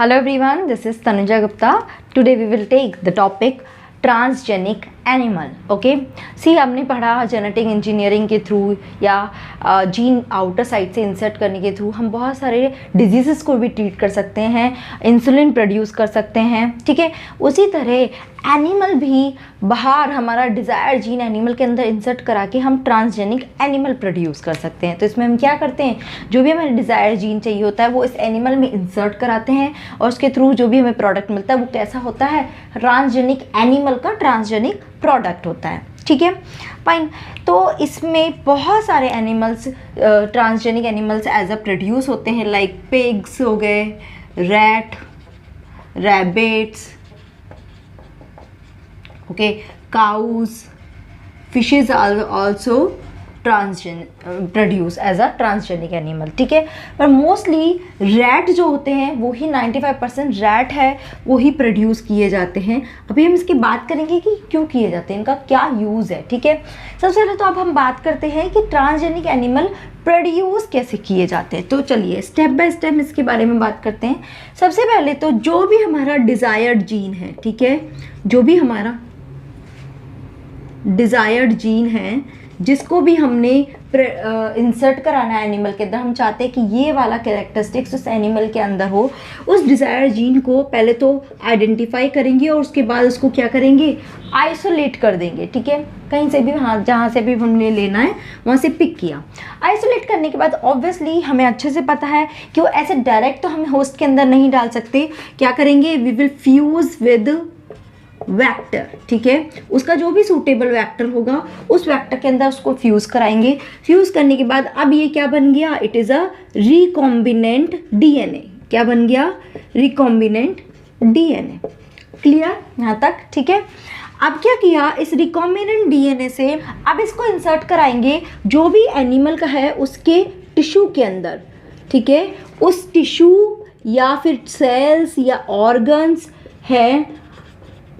Hello everyone, this is Tanuja Gupta. Today we will take the topic transgenic animal. Okay see हमने पढ़ा genetic engineering के through या gene outer side से insert करने के through हम बहुत सारे डिजीज़ को भी ट्रीट कर सकते हैं, इंसुलिन प्रोड्यूस कर सकते हैं. ठीक है, उसी तरह एनिमल भी बाहर हमारा डिज़ायर जीन एनिमल के अंदर इंसर्ट करा के हम ट्रांसजेनिक एनिमल प्रोड्यूस कर सकते हैं. तो इसमें हम क्या करते हैं, जो भी हमें डिज़ायर जीन चाहिए होता है वो इस एनिमल में इंसर्ट कराते हैं और उसके थ्रू जो भी हमें प्रोडक्ट मिलता है वो कैसा होता है, ट्रांसजेनिक एनिमल का ट्रांसजेनिक प्रोडक्ट होता है. ठीक है फाइन. तो इसमें बहुत सारे animals transgenic animals as a produce होते हैं, लाइक पिग्स हो गए, rat, rabbits, okay, cows, fishes are also produce as a transgenic animal. ठीक है, पर मोस्टली रैट जो होते हैं वो ही 95% रैट है वो ही प्रोड्यूस किए जाते हैं. अभी हम इसकी बात करेंगे कि क्यों किए जाते हैं, इनका क्या यूज़ है. ठीक है, सबसे पहले तो अब हम बात करते हैं कि ट्रांसजेनिक एनिमल प्रोड्यूस कैसे किए जाते हैं. तो चलिए स्टेप बाय स्टेप इसके बारे में बात करते हैं. सबसे पहले तो जो भी हमारा डिज़ायर्ड जीन है, ठीक है, जो भी हमारा डिज़ायर्ड जीन है जिसको भी हमने इंसर्ट कराना है एनिमल के अंदर, हम चाहते हैं कि ये वाला कैरेक्टरिस्टिक्स उस एनिमल के अंदर हो, उस डिज़ायर जीन को पहले तो आइडेंटिफाई करेंगे और उसके बाद उसको क्या करेंगे, आइसोलेट कर देंगे. ठीक है, कहीं से भी, हाँ, जहाँ से भी हमने लेना है वहाँ से पिक किया. आइसोलेट करने के बाद ऑब्वियसली हमें अच्छे से पता है कि वो ऐसे डायरेक्ट तो हम होस्ट के अंदर नहीं डाल सकते. क्या करेंगे, we will fuse with vector. ठीक है, उसका जो भी सूटेबल वेक्टर होगा उस वेक्टर के अंदर उसको फ्यूज़ कराएंगे. फ्यूज़ करने के बाद अब ये क्या बन गया, it is a recombinant DNA. क्या बन गया, रिकॉम्बिनेंट डीएनए. क्लियर यहाँ तक. ठीक है, अब क्या किया, इस रिकॉम्बिनेंट डीएनए से अब इसको इंसर्ट कराएंगे जो भी एनिमल का है उसके टिश्यू के अंदर. ठीक है, उस टिश्यू या फिर सेल्स या ऑर्गन्स है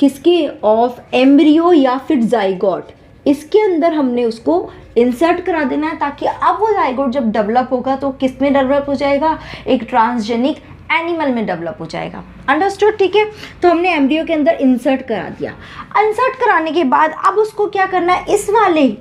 किसके, ऑफ एम्ब्रियो या फिर जाइगोट, इसके अंदर हमने उसको इंसर्ट करा देना है ताकि अब वो जाइगोट जब डेवलप होगा तो किस में डेवलप हो जाएगा, एक ट्रांसजेनिक एनिमल में डेवलप हो जाएगा. अंडरस्टूड. ठीक है, तो हमने एम्ब्रियो के अंदर इंसर्ट करा दिया. इंसर्ट कराने के बाद अब उसको क्या करना है,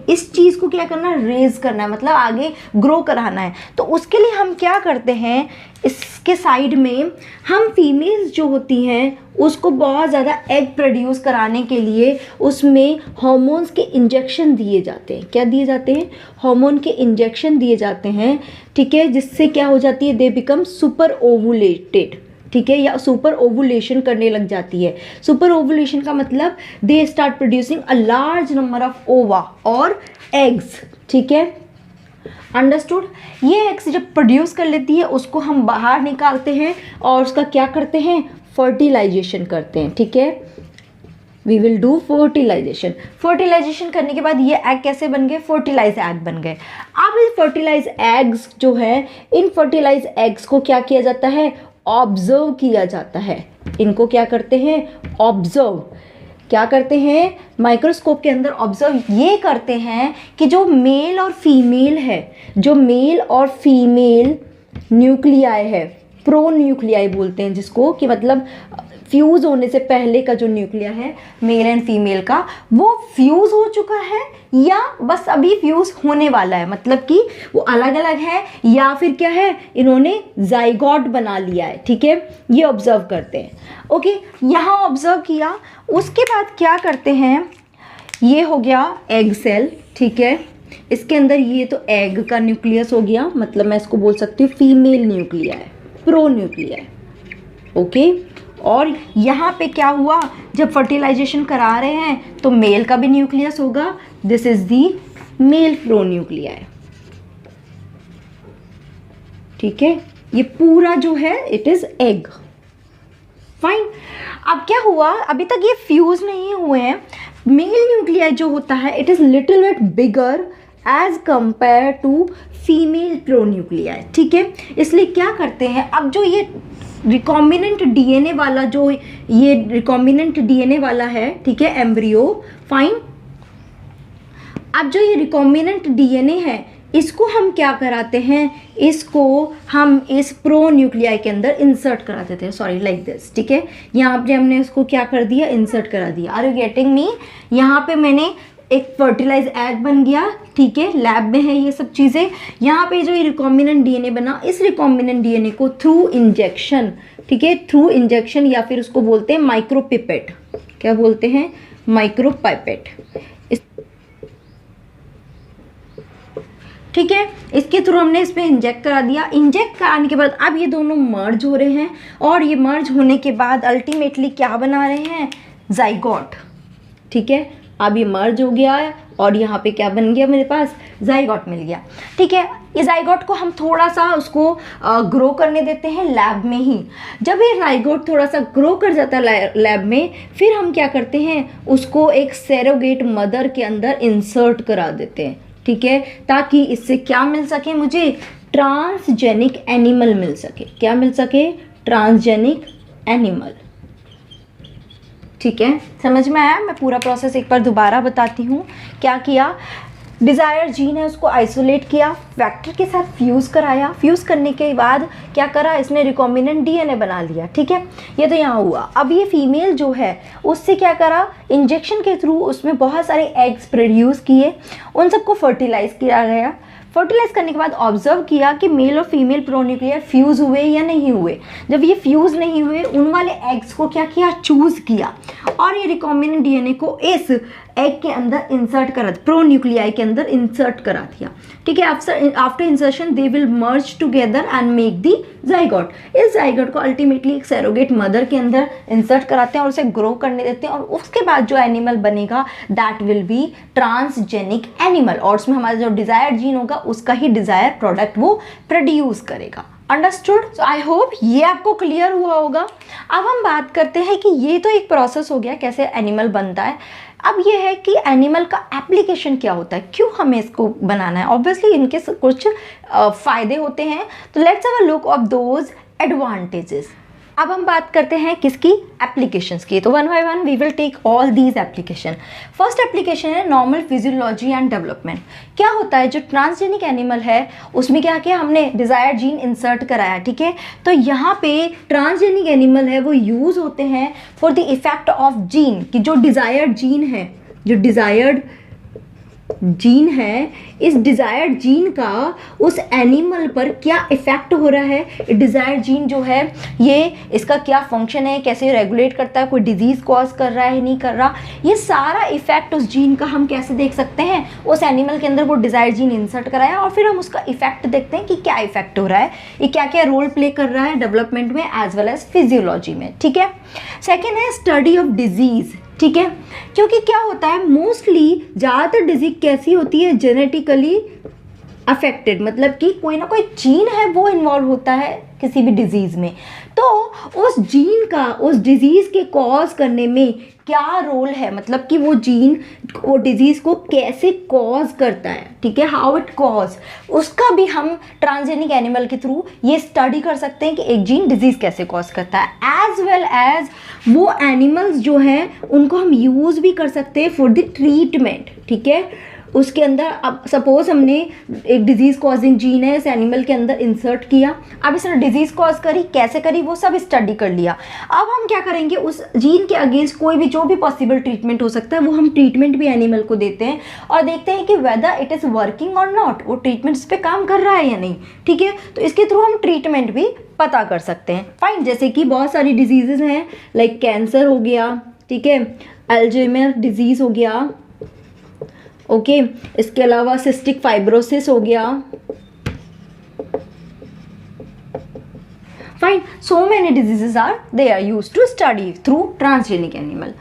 इस चीज़ को क्या करना है, रेज करना है, मतलब आगे ग्रो कराना है. तो उसके लिए हम क्या करते हैं, इसके साइड में हम फीमेल्स जो होती हैं उसको बहुत ज़्यादा एग प्रोड्यूस कराने के लिए उसमें हार्मोन्स के इंजेक्शन दिए जाते हैं. क्या दिए जाते हैं, हार्मोन के इंजेक्शन दिए जाते हैं. ठीक है, जिससे क्या हो जाती है, दे बिकम सुपर ओवुलेटेड. ठीक है, या सुपर ओवुलेशन करने लग जाती है. सुपर ओवुलेशन का मतलब they start producing a large number of ओवा और एग्स. ठीक है, अंडरस्टूड. ये एग्स जब प्रोड्यूस कर लेती है उसको हम बाहर निकालते हैं और उसका क्या करते हैं, फर्टिलाइजेशन करते हैं. ठीक है, we will do fertilization. Fertilization करने के बाद ये एग कैसे बन गए, फर्टिलाइज एग बन गए. अब ये फर्टिलाइज एग्स जो है, इन फर्टिलाइज एग्स को क्या किया जाता है, ऑब्जर्व किया जाता है. इनको क्या करते हैं, ऑब्जर्व. क्या करते हैं, माइक्रोस्कोप के अंदर ऑब्जर्व ये करते हैं कि जो मेल और फीमेल है, जो मेल और फीमेल न्यूक्लियाई है, प्रो न्यूक्लियाई बोलते हैं जिसको, कि मतलब फ्यूज़ होने से पहले का जो न्यूक्लिया है मेल एंड फीमेल का, वो फ्यूज़ हो चुका है या बस अभी फ्यूज़ होने वाला है, मतलब कि वो अलग अलग है या फिर क्या है, इन्होंने जाइगोट बना लिया है. ठीक है, ये ऑब्जर्व करते हैं. ओके, यहाँ ऑब्जर्व किया, उसके बाद क्या करते हैं, ये हो गया एग सेल. ठीक है, इसके अंदर ये तो एग का न्यूक्लियस हो गया, मतलब मैं इसको बोल सकती हूँ फीमेल न्यूक्लिया है, प्रो न्यूक्लिया है. ओके, और यहाँ पे क्या हुआ, जब फर्टिलाइजेशन करा रहे हैं तो मेल का भी न्यूक्लियस होगा, this is the male pronuclei है. ठीक है, ये पूरा जो है इट इज एग. फाइन. अब क्या हुआ, अभी तक ये फ्यूज नहीं हुए हैं. मेल न्यूक्लिया जो होता है it is little bit bigger as compare to female pronuclei. ठीक है, इसलिए क्या करते हैं, अब जो ये रिकॉम्बिनेंट डीएनए वाला, जो ये रिकॉम्बिनेंट डीएनए वाला है, ठीक है, एम्ब्रियो. फाइन. अब जो ये रिकॉम्बिनेंट डीएनए है इसको हम क्या कराते हैं, इसको हम इस प्रो न्यूक्लियाई के अंदर इंसर्ट करा देते हैं, सॉरी लाइक दिस, ठीक है। यहाँ पे हमने इसको क्या कर दिया, इंसर्ट करा दिया। Are you getting me? यहाँ पे मैंने एक फर्टिलाइज एग बन गया, ठीक है, लैब में है ये सब चीज़ें। यहाँ पे जो ये रिकॉम्बिनेंट डीएनए बना, इस रिकॉम्बिनेंट डीएनए को थ्रू इंजेक्शन, ठीक है, थ्रू इंजेक्शन या फिर उसको बोलते हैं माइक्रोपिपेट। क्या बोलते हैं? माइक्रोपाइपेट। ठीक है, इसके थ्रू हमने इसमें इंजेक्ट करा दिया। इंजेक्ट कराने के बाद अब ये दोनों मर्ज हो रहे हैं, और ये मर्ज होने के बाद अल्टीमेटली क्या बना रहे हैं, जाइगोट। ठीक है, अब ये मर्ज हो गया है और यहाँ पे क्या बन गया मेरे पास, जाइगोट मिल गया। ठीक है, ये जाइगोट को हम थोड़ा सा उसको ग्रो करने देते हैं लैब में ही। जब ये जाइगोट थोड़ा सा ग्रो कर जाता है लैब में, फिर हम क्या करते हैं, उसको एक सैरोगेट मदर के अंदर इंसर्ट करा देते हैं। ठीक है, ताकि इससे क्या मिल सके, मुझे ट्रांसजेनिक एनिमल मिल सके। क्या मिल सके? Transgenic animal. ठीक है, समझ में आया? मैं पूरा प्रोसेस एक बार दोबारा बताती हूँ। क्या किया, डिज़ायर जीन है उसको आइसोलेट किया, वेक्टर के साथ फ्यूज़ कराया, फ्यूज़ करने के बाद क्या करा, इसने रिकॉम्बिनेंट डीएनए बना लिया। ठीक है, ये तो यहाँ हुआ। अब ये फीमेल जो है उससे क्या करा, इंजेक्शन के थ्रू उसमें बहुत सारे एग्स प्रोड्यूस किए, उन सबको फर्टिलाइज किया गया। फर्टिलाइज करने के बाद ऑब्जर्व किया कि मेल और फीमेल प्रोन्यूक्लियर फ्यूज़ हुए या नहीं हुए। जब ये फ्यूज़ नहीं हुए, उन वाले एग्स को क्या किया, चूज़ किया, और ये रिकॉम्बिनेंट डीएनए को इस एग के अंदर इंसर्ट करा, प्रोन्यूक्लियाई के अंदर इंसर्ट करा दिया। ठीक है, after insertion they will merge together and make the zygote. इस जाइगोट को अल्टीमेटली एक सैरोगेट मदर के अंदर इंसर्ट कराते हैं और उसे ग्रो करने देते हैं, और उसके बाद जो एनिमल बनेगा that will be transgenic animal, और उसमें हमारा जो डिजायर्ड जीन होगा उसका ही डिजायर प्रोडक्ट वो प्रोड्यूस करेगा। अंडरस्टूड? सो आई होप ये आपको क्लियर हुआ होगा। अब हम बात करते हैं कि ये तो एक प्रोसेस हो गया कैसे एनिमल बनता है। अब ये है कि एनिमल का एप्लीकेशन क्या होता है, क्यों हमें इसको बनाना है। ऑब्वियसली इनके कुछ फ़ायदे होते हैं, तो let's have a look of those advantages. अब हम बात करते हैं किसकी, एप्लीकेशंस की। तो one by one we will take all these application. First application है नॉर्मल फिजियोलॉजी एंड डेवलपमेंट। क्या होता है, जो ट्रांसजेनिक एनिमल है उसमें क्या किया हमने, डिज़ायर्ड जीन इंसर्ट कराया। ठीक है, तो यहाँ पे ट्रांसजेनिक एनिमल है वो यूज़ होते हैं for the effect of gene, कि जो डिज़ायर्ड जीन है, जो डिज़ायर्ड जीन है, इस डिज़ायर्ड जीन का उस एनिमल पर क्या इफ़ेक्ट हो रहा है। डिज़ायर्ड जीन जो है ये इसका क्या फंक्शन है, कैसे रेगुलेट करता है, कोई डिजीज़ कॉज कर रहा है नहीं कर रहा, ये सारा इफ़ेक्ट उस जीन का हम कैसे देख सकते हैं, उस एनिमल के अंदर वो डिज़ायर्ड जीन इंसर्ट कराया और फिर हम उसका इफ़ेक्ट देखते हैं कि क्या इफ़ेक्ट हो रहा है, ये क्या क्या रोल प्ले कर रहा है डेवलपमेंट में एज वेल एज फिजियोलॉजी में। ठीक है, सेकेंड है स्टडी ऑफ डिजीज़। ठीक है, क्योंकि क्या होता है, मोस्टली ज़्यादातर डिजीज कैसी होती है, जेनेटिकली अफेक्टेड, मतलब कि कोई ना कोई जीन है वो इन्वॉल्व होता है किसी भी डिजीज़ में। तो उस जीन का उस डिजीज़ के कॉज करने में क्या रोल है, मतलब कि वो जीन वो डिजीज़ को कैसे कॉज करता है। ठीक है, हाउ इट कॉज, उसका भी हम ट्रांसजेनिक एनिमल के थ्रू ये स्टडी कर सकते हैं कि एक जीन डिजीज़ कैसे कॉज करता है। एज वेल एज वो एनिमल्स जो हैं उनको हम यूज़ भी कर सकते हैं फॉर द ट्रीटमेंट। ठीक है, उसके अंदर अब सपोज हमने एक डिजीज़ कॉजिंग जीन है इस एनिमल के अंदर इंसर्ट किया, अब इसने डिजीज़ कॉज करी, कैसे करी वो सब स्टडी कर लिया। अब हम क्या करेंगे, उस जीन के अगेंस्ट कोई भी जो भी पॉसिबल ट्रीटमेंट हो सकता है वो हम ट्रीटमेंट भी एनिमल को देते हैं और देखते हैं कि वेदर इट इज़ वर्किंग और नॉट, वो ट्रीटमेंट इस पर काम कर रहा है या नहीं। ठीक है, तो इसके थ्रू हम ट्रीटमेंट भी पता कर सकते हैं। फाइन, जैसे कि बहुत सारी डिजीज़ हैं लाइक कैंसर हो गया, ठीक है, अल्जाइमर डिजीज़ हो गया, ओके, इसके अलावा सिस्टिक फाइब्रोसिस हो गया। Fine, so many diseases are they are used to study through transgenic animal.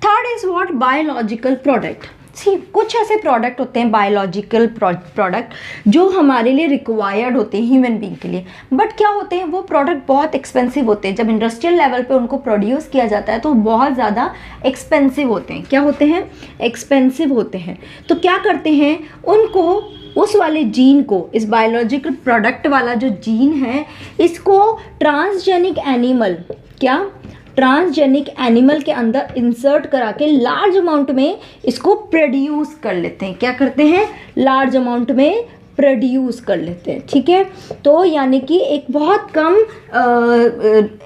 Third is what, biological product. See, कुछ ऐसे प्रोडक्ट होते हैं बायोलॉजिकल प्रोडक्ट जो हमारे लिए रिक्वायर्ड होते हैं ह्यूमन बीइंग के लिए, बट क्या होते हैं वो प्रोडक्ट बहुत एक्सपेंसिव होते हैं। जब इंडस्ट्रियल लेवल पे उनको प्रोड्यूस किया जाता है तो बहुत ज़्यादा एक्सपेंसिव होते हैं। क्या होते हैं, एक्सपेंसिव होते हैं। तो क्या करते हैं, उनको उस वाले जीन को, इस बायोलॉजिकल प्रोडक्ट वाला जो जीन है इसको ट्रांसजेनिक एनिमल, क्या ट्रांसजेनिक एनिमल के अंदर इंसर्ट करा के लार्ज अमाउंट में इसको प्रोड्यूस कर लेते हैं। क्या करते हैं, लार्ज अमाउंट में प्रोड्यूस कर लेते हैं, ठीक है। तो यानी कि एक बहुत कम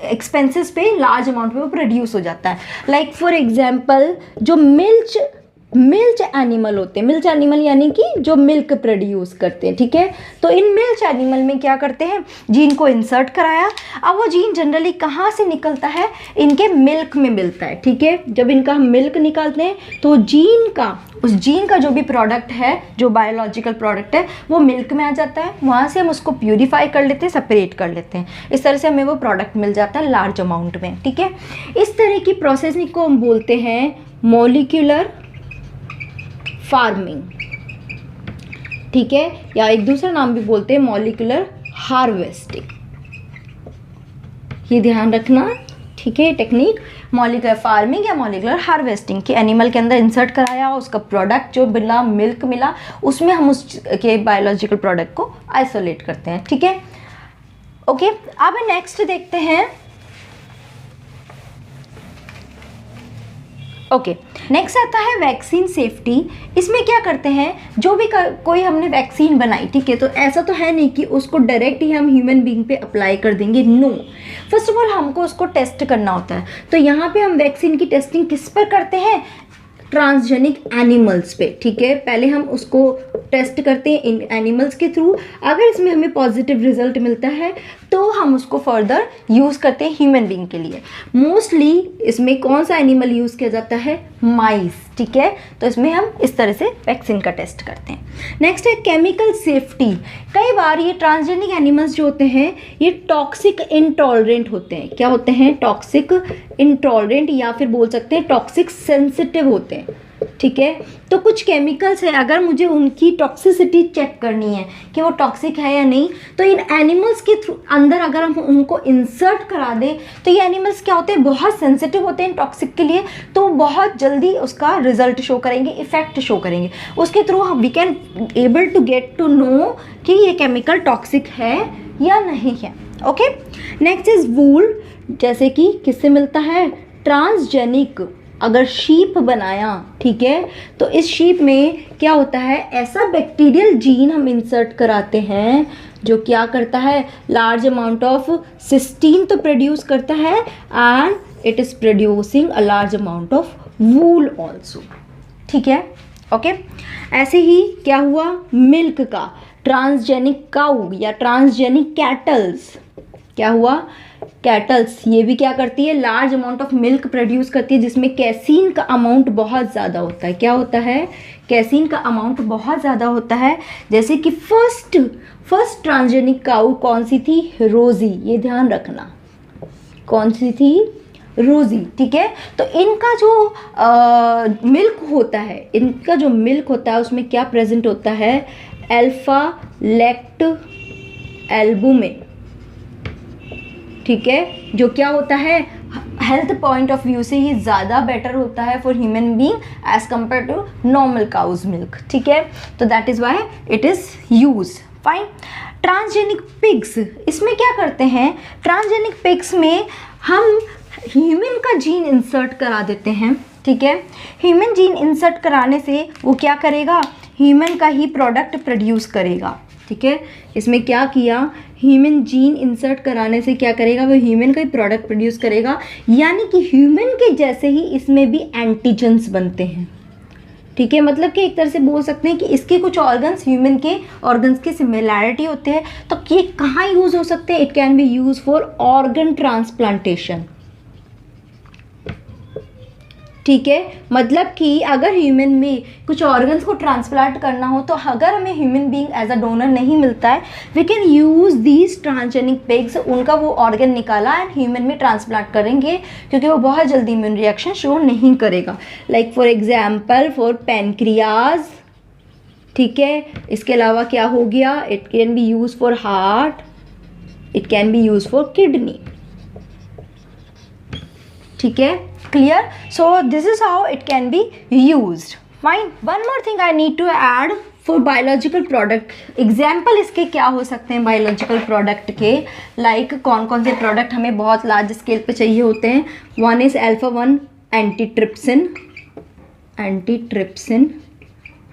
एक्सपेंसेस पे लार्ज अमाउंट में वो प्रोड्यूस हो जाता है। लाइक फॉर एग्जांपल जो मिल्च एनिमल होते हैं, मिल्च एनिमल यानी कि जो मिल्क प्रोड्यूस करते हैं, ठीक है। तो इन मिल्च एनिमल में क्या करते हैं, जीन को इंसर्ट कराया। अब वो जीन जनरली कहाँ से निकलता है, इनके मिल्क में मिलता है, ठीक है। जब इनका हम मिल्क निकालते हैं तो उस जीन का जो भी प्रोडक्ट है, जो बायोलॉजिकल प्रोडक्ट है, वो मिल्क में आ जाता है। वहाँ से हम उसको प्यूरिफाई कर लेते हैं, सेपरेट कर लेते हैं। इस तरह से हमें वो प्रोडक्ट मिल जाता है लार्ज अमाउंट में, ठीक है। इस तरह की प्रोसेसिंग को हम बोलते हैं मॉलिक्यूलर फार्मिंग, ठीक है, या एक दूसरा नाम भी बोलते हैं मॉलिक्यूलर हार्वेस्टिंग। ये ध्यान रखना, ठीक है। टेक्निक मॉलिक्यूलर फार्मिंग या मॉलिक्यूलर हार्वेस्टिंग कि एनिमल के अंदर इंसर्ट कराया, उसका प्रोडक्ट जो मिला, मिल्क मिला, उसमें हम उसके बायोलॉजिकल प्रोडक्ट को आइसोलेट करते हैं, ठीक है। ओके, अब नेक्स्ट देखते हैं। ओके, नेक्स्ट आता है वैक्सीन सेफ्टी। इसमें क्या करते हैं, जो भी कोई हमने वैक्सीन बनाई, ठीक है, तो ऐसा तो है नहीं कि उसको डायरेक्ट ही हम ह्यूमन बीइंग पे अप्लाई कर देंगे, नो। फर्स्ट ऑफ ऑल हमको उसको टेस्ट करना होता है। तो यहाँ पे हम वैक्सीन की टेस्टिंग किस पर करते हैं, ट्रांसजेनिक एनिमल्स पे, ठीक है। पहले हम उसको टेस्ट करते हैं इन एनिमल्स के थ्रू। अगर इसमें हमें पॉजिटिव रिजल्ट मिलता है तो हम उसको फर्दर यूज़ करते हैं ह्यूमन बीइंग के लिए। मोस्टली इसमें कौन सा एनिमल यूज़ किया जाता है, माइस, ठीक है। तो इसमें हम इस तरह से वैक्सीन का टेस्ट करते हैं। नेक्स्ट है केमिकल सेफ्टी। कई बार ये ट्रांसजेनिक एनिमल्स जो होते हैं ये टॉक्सिक इंटॉलरेंट होते हैं। क्या होते हैं, टॉक्सिक इंटॉलरेंट, या फिर बोल सकते हैं टॉक्सिक सेंसिटिव होते हैं, ठीक है। तो कुछ केमिकल्स है, अगर मुझे उनकी टॉक्सिसिटी चेक करनी है कि वो टॉक्सिक है या नहीं, तो इन एनिमल्स के थ्रू अंदर अगर हम उनको इंसर्ट करा दें तो ये एनिमल्स क्या होते हैं, बहुत सेंसिटिव होते हैं टॉक्सिक के लिए, तो बहुत जल्दी उसका रिजल्ट शो करेंगे, इफेक्ट शो करेंगे। उसके through we can able to get to know कि ये केमिकल टॉक्सिक है या नहीं है। Okay, next is wool. जैसे कि किससे मिलता है, ट्रांसजेनिक अगर शीप बनाया, ठीक है, तो इस शीप में क्या होता है, ऐसा बैक्टीरियल जीन हम इंसर्ट कराते हैं जो क्या करता है, लार्ज अमाउंट ऑफ सिस्टीन तो प्रोड्यूस करता है and it is producing a large amount of wool also, ठीक है। ओके, ऐसे ही क्या हुआ, मिल्क का, ट्रांसजेनिक काऊ या ट्रांसजेनिक कैटल्स, क्या हुआ, कैटल्स, ये भी क्या करती है, large amount of milk produce करती है जिसमें कैसीन का अमाउंट बहुत ज़्यादा होता है। क्या होता है, कैसीन का अमाउंट बहुत ज़्यादा होता है। जैसे कि फर्स्ट ट्रांसजेनिक काऊ कौन सी थी, रोजी, ये ध्यान रखना, कौन सी थी, रोजी, ठीक है। तो इनका जो मिल्क होता है, उसमें क्या प्रेजेंट होता है, अल्फा लैक्ट एल्बुमिन, ठीक है, जो क्या होता है, हेल्थ पॉइंट ऑफ व्यू से ही ज़्यादा बेटर होता है for human being as compare to normal cows milk, ठीक है। तो that is why it is use fine. Transgenic pigs, इसमें क्या करते हैं, ट्रांसजेनिक पिग्स में हम ह्यूमन का जीन इंसर्ट करा देते हैं, ठीक है। ह्यूमन जीन इंसर्ट कराने से वो क्या करेगा, ह्यूमन का ही प्रोडक्ट प्रोड्यूस करेगा, ठीक है। इसमें क्या किया, ह्यूमन जीन इंसर्ट कराने से क्या करेगा, वो ह्यूमन का ही प्रोडक्ट प्रोड्यूस करेगा, यानी कि ह्यूमन के जैसे ही इसमें भी एंटीजन्स बनते हैं, ठीक है। मतलब कि एक तरह से बोल सकते हैं कि इसके कुछ ऑर्गन्स ह्यूमन के ऑर्गन्स के सिमिलैरिटी होते हैं। तो ये कहाँ यूज़ हो सकते हैं, it can be use for organ transplantation, ठीक है। मतलब कि अगर ह्यूमन में कुछ ऑर्गन्स को ट्रांसप्लांट करना हो, तो अगर हमें human being as a donor नहीं मिलता है, we can use these transgenic pigs, उनका वो ऑर्गन निकाला एंड ह्यूमन में ट्रांसप्लांट करेंगे, क्योंकि वो बहुत जल्दी इम्यून रिएक्शन शो नहीं करेगा। Like for example for pancreas, ठीक है। इसके अलावा क्या हो गया, it can be use for heart, it can be use for kidney, ठीक है, clear. So this is how it can be used. Fine. One more thing I need to add for biological product. Example इसके क्या हो सकते हैं biological product के, like कौन कौन से product हमें बहुत large scale पे चाहिए होते हैं। One is alpha-1 antitrypsin,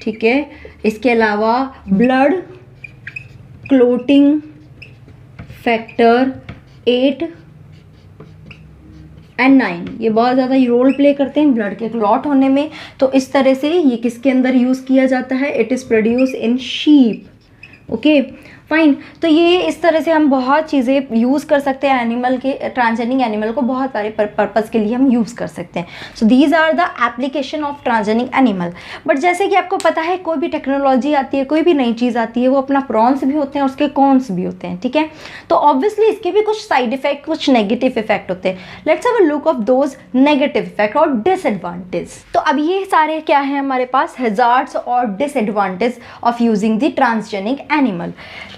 ठीक है। इसके अलावा blood क्लोटिंग फैक्टर 8 एंड 9, ये बहुत ज़्यादा रोल प्ले करते हैं ब्लड के क्लॉट होने में। तो इस तरह से ये किसके अंदर यूज़ किया जाता है? It is produce in sheep. Okay fine. तो ये इस तरह से हम बहुत चीज़ें यूज़ कर सकते हैं एनिमल के, ट्रांसजेनिक एनिमल को बहुत सारे पर्पज़ के लिए हम यूज़ कर सकते हैं। So these are the application of transgenic animal. But जैसे कि आपको पता है कोई भी टेक्नोलॉजी आती है, कोई भी नई चीज़ आती है, वो अपना प्रॉन्स भी होते हैं और उसके कॉन्स भी होते हैं, ठीक है। तो ऑब्वियसली इसके भी कुछ साइड इफेक्ट, कुछ नेगेटिव इफेक्ट होते हैं। Let's have a look of those negative effect और डिसएडवांटेज। तो अब ये सारे क्या है हमारे पास? हैजार्ड्स और disadvantage of using the transgenic animal.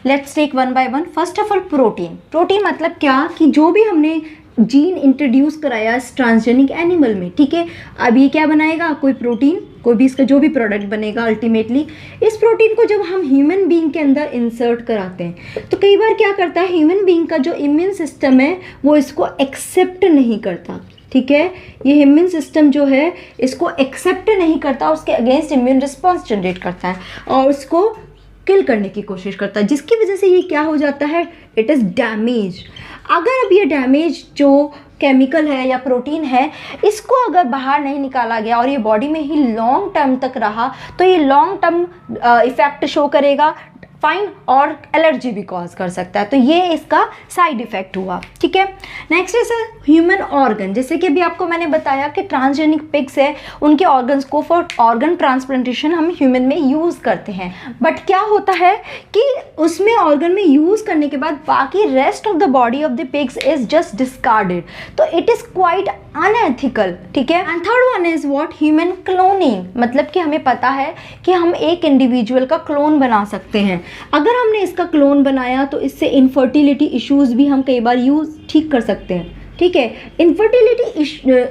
Let's take one by one. First of all protein. Protein मतलब क्या कि जो भी हमने जीन इंट्रोड्यूस कराया इस ट्रांसजेनिक एनिमल में, ठीक है, अब ये क्या बनाएगा? कोई प्रोटीन, कोई भी इसका जो भी प्रोडक्ट बनेगा, अल्टीमेटली इस प्रोटीन को जब हम ह्यूमन बीइंग के अंदर इंसर्ट कराते हैं तो कई बार क्या करता है, ह्यूमन बीइंग का जो इम्यून सिस्टम है वो इसको एक्सेप्ट नहीं करता, ठीक है। ये इम्यून सिस्टम जो है इसको एक्सेप्ट नहीं करता, उसके अगेंस्ट इम्यून रिस्पॉन्स जनरेट करता है और उसको किल करने की कोशिश करता है, जिसकी वजह से ये क्या हो जाता है? It is damage. अगर अब ये डैमेज जो केमिकल है या प्रोटीन है, इसको अगर बाहर नहीं निकाला गया और ये बॉडी में ही लॉन्ग टर्म तक रहा तो ये लॉन्ग टर्म इफेक्ट शो करेगा, फाइन, और एलर्जी भी कॉज कर सकता है। तो ये इसका साइड इफेक्ट हुआ, ठीक है। Next is human organ. जैसे कि अभी आपको मैंने बताया कि ट्रांसजेनिक पिग्स है, उनके ऑर्गन्स को फॉर ऑर्गन ट्रांसप्लांटेशन हम ह्यूमन में यूज़ करते हैं। बट क्या होता है कि उसमें ऑर्गन में यूज़ करने के बाद बाकी rest of the body of the pigs is just discarded. तो इट इज़ क्वाइट अनएथिकल, ठीक है। And third one is what? Human cloning. मतलब कि हमें पता है कि हम एक इंडिविजुअल का क्लोन बना सकते हैं। अगर हमने इसका क्लोन बनाया तो इससे इनफर्टिलिटी इश्यूज़ भी हम कई बार ठीक कर सकते हैं, ठीक है। इनफर्टिलिटी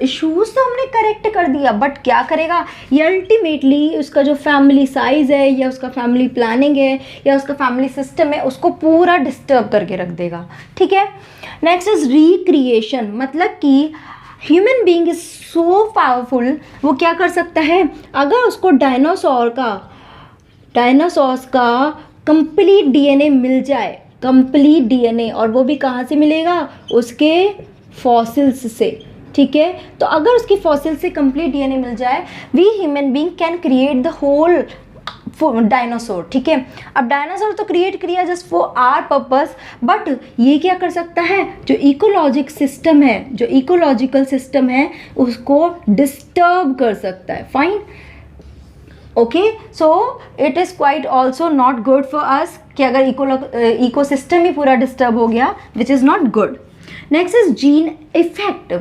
इश्यूज तो हमने करेक्ट कर दिया, बट क्या करेगा ये? अल्टीमेटली उसका जो फैमिली साइज है या उसका फैमिली प्लानिंग है या उसका फैमिली सिस्टम है, उसको पूरा डिस्टर्ब करके रख देगा, ठीक है। Next is recreation. मतलब कि human being is so powerful, वो क्या कर सकता है? अगर उसको डायनासोर्स का कंप्लीट डीएनए मिल जाए, कंप्लीट डीएनए, और वो भी कहाँ से मिलेगा? उसके फॉसिल्स से, ठीक है। तो अगर उसकी फॉसिल से कंप्लीट डीएनए मिल जाए, we human being can create the whole dinosaur, ठीक है। अब डायनासोर तो क्रिएट किया just for our purpose, but ये क्या कर सकता है? जो इकोलॉजिकल सिस्टम है उसको डिस्टर्ब कर सकता है, fine. Okay, so it is quite also not good for us कि अगर इकोसिस्टम ही पूरा डिस्टर्ब हो गया, which is not good. Next is gene effect.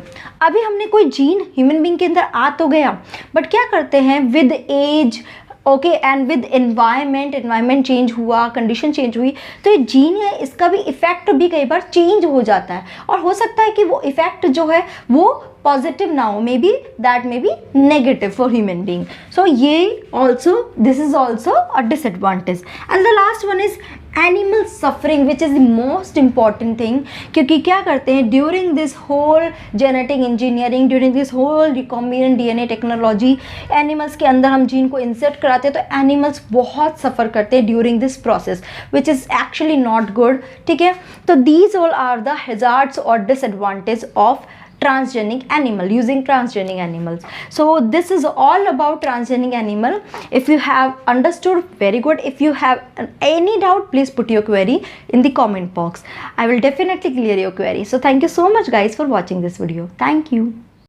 अभी हमने कोई जीन ह्यूमन बीइंग के अंदर आ तो गया, बट क्या करते हैं with age, okay, and with environment change हुआ, कंडीशन चेंज हुई, तो ये जीन है इसका भी इफेक्ट भी कई बार चेंज हो जाता है और हो सकता है कि वो इफेक्ट जो है वो पॉजिटिव ना हो, may be that may be negative for human being. So ये also, this is also a disadvantage. And the last one is animal suffering, which is the most important thing. क्योंकि क्या करते हैं during this whole genetic engineering, during this whole recombinant DNA technology, animals के अंदर हम gene को insert कराते हैं तो एनिमल्स बहुत सफ़र करते हैं during this process, which is actually not good, ठीक है। तो these all are the hazards और disadvantage of transgenic animal, using transgenic animals. So this is all about transgenic animal. If you have understood, very good. If you have any doubt, please put your query in the comment box. I will definitely clear your query. So thank you so much guys for watching this video. Thank you.